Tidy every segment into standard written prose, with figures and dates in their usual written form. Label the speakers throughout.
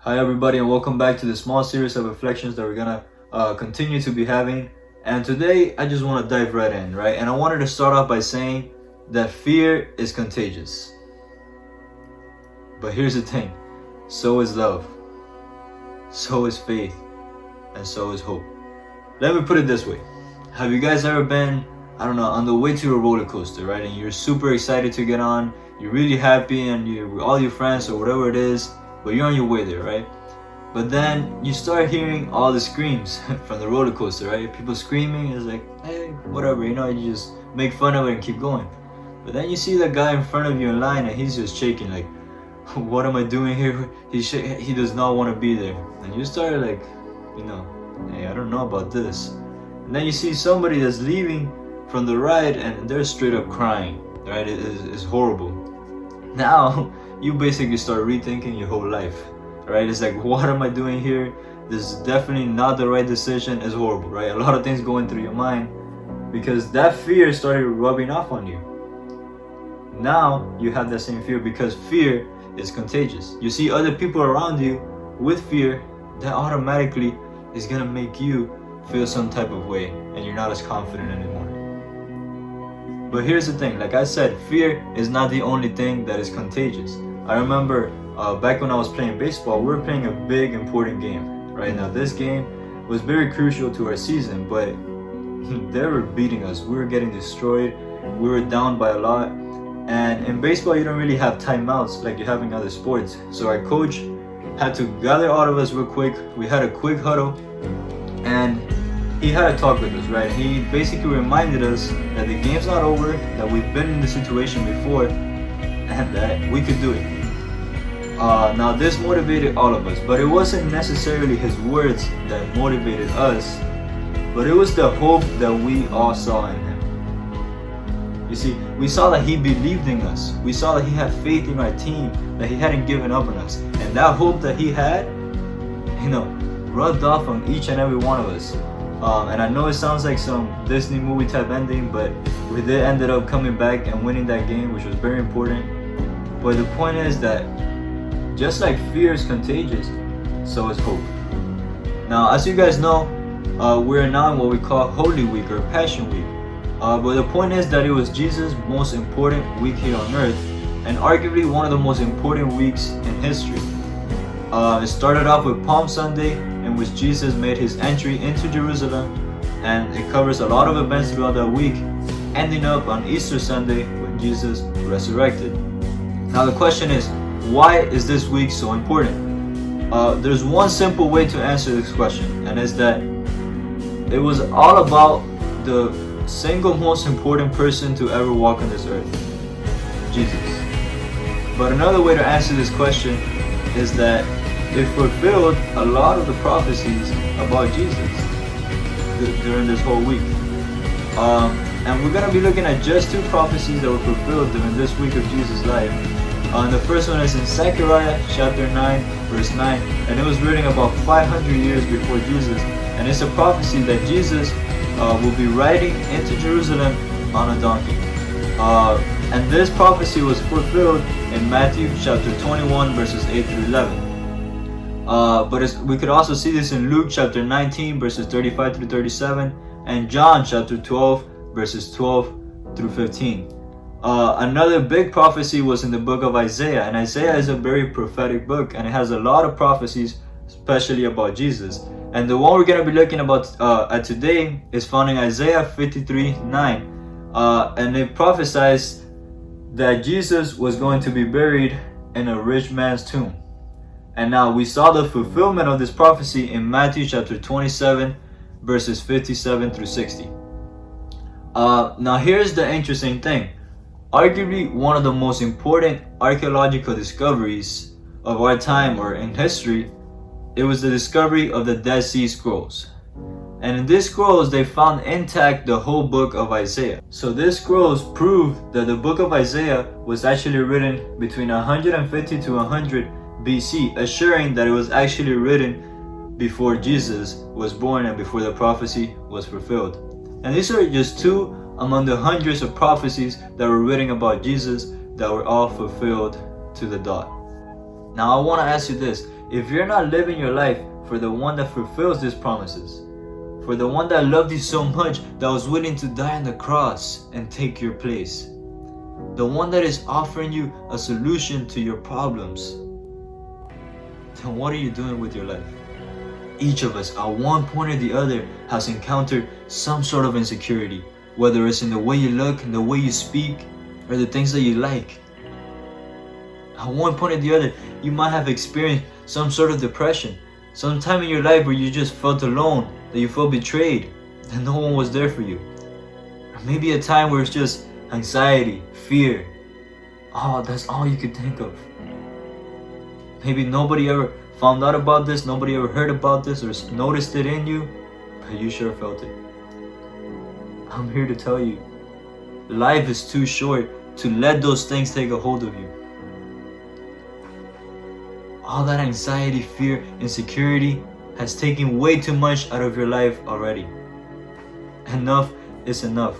Speaker 1: Hi everybody, and welcome back to the small series of reflections that we're gonna continue to be having. And today I just want to dive right in, right? And I wanted to start off by saying that fear is contagious. But here's the thing, so is love, so is faith, and so is hope. Let me put it this way. Have you guys ever been, on the way to a roller coaster, right? And you're super excited to get on, you're really happy, and you're with all your friends or whatever it is, but you're on your way there, right? But then you start hearing all the screams from the roller coaster, right? People screaming, it's like, hey, whatever, you just make fun of it and keep going. But then you see that guy in front of you in line and he's just shaking like, what am I doing here? He does not want to be there. And you start like, hey, I don't know about this. And then you see somebody that's leaving from the ride and they're straight up crying, right? It's horrible. Now, you basically start rethinking your whole life, right? It's like, what am I doing here? This is definitely not the right decision. It's horrible, right? A lot of things going through your mind because that fear started rubbing off on you. Now you have that same fear because fear is contagious. You see other people around you with fear, that automatically is gonna make you feel some type of way and you're not as confident anymore. But here's the thing, like I said, fear is not the only thing that is contagious. I remember back when I was playing baseball, we were playing a big important game. Right now, this game was very crucial to our season, but they were beating us. We were getting destroyed. We were down by a lot. And in baseball, you don't really have timeouts like you have in other sports. So our coach had to gather all of us real quick. We had a quick huddle, and he had a talk with us, right? He basically reminded us that the game's not over, that we've been in the situation before, and that we could do it. Now this motivated all of us, but it wasn't necessarily his words that motivated us, but it was the hope that we all saw in him. You see, we saw that he believed in us. We saw that he had faith in our team, that he hadn't given up on us. And that hope that he had, rubbed off on each and every one of us. And I know it sounds like some Disney movie type ending, but we did ended up coming back and winning that game, which was very important. But the point is that just like fear is contagious, so is hope. Now, as you guys know, we're now in what we call Holy Week or Passion Week. But the point is that it was Jesus' most important week here on earth, and arguably one of the most important weeks in history. It started off with Palm Sunday, in which Jesus made his entry into Jerusalem, and it covers a lot of events throughout that week, ending up on Easter Sunday when Jesus resurrected. Now the question is, why is this week so important? There's one simple way to answer this question, and it's that it was all about the single most important person to ever walk on this earth, Jesus. But another way to answer this question is that it fulfilled a lot of the prophecies about Jesus during this whole week. And we're going to be looking at just two prophecies that were fulfilled during this week of Jesus' life. The first one is in Zechariah chapter 9, verse 9, and it was written about 500 years before Jesus. And it's a prophecy that Jesus will be riding into Jerusalem on a donkey. And this prophecy was fulfilled in Matthew chapter 21, verses 8 through 11. But we could also see this in Luke chapter 19, verses 35 through 37, and John chapter 12, verses 12 through 15. Another big prophecy was in the book of Isaiah, and Isaiah is a very prophetic book, and it has a lot of prophecies, especially about Jesus. And the one we're going to be looking at today is found in Isaiah 53:9, and it prophesies that Jesus was going to be buried in a rich man's tomb. And now we saw the fulfillment of this prophecy in Matthew chapter 27, verses 57 through 60. Now here's the interesting thing. Arguably one of the most important archaeological discoveries of our time or in history, it was the discovery of the Dead Sea Scrolls. And in these scrolls, they found intact the whole book of Isaiah. So these scrolls proved that the book of Isaiah was actually written between 150 to 100 BC, assuring that it was actually written before Jesus was born and before the prophecy was fulfilled. And these are just two among the hundreds of prophecies that were written about Jesus that were all fulfilled to the dot. Now I want to ask you this. if you're not living your life for the one that fulfills these promises, for the one that loved you so much that was willing to die on the cross and take your place, the one that is offering you a solution to your problems, then what are you doing with your life? Each of us at one point or the other has encountered some sort of insecurity, whether it's in the way you look, in the way you speak, or the things that you like. At one point or the other, you might have experienced some sort of depression, some time in your life where you just felt alone, that you felt betrayed, that no one was there for you. Or maybe a time where it's just anxiety, fear. Oh, that's all you could think of. Maybe nobody ever found out about this, nobody ever heard about this or noticed it in you, but you sure felt it. I'm here to tell you, life is too short to let those things take a hold of you. All that anxiety, fear, insecurity has taken way too much out of your life already. Enough is enough.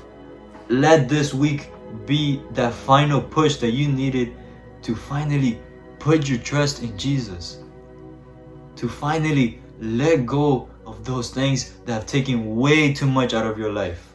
Speaker 1: Let this week be that final push that you needed to finally put your trust in Jesus. To finally let go of those things that have taken way too much out of your life.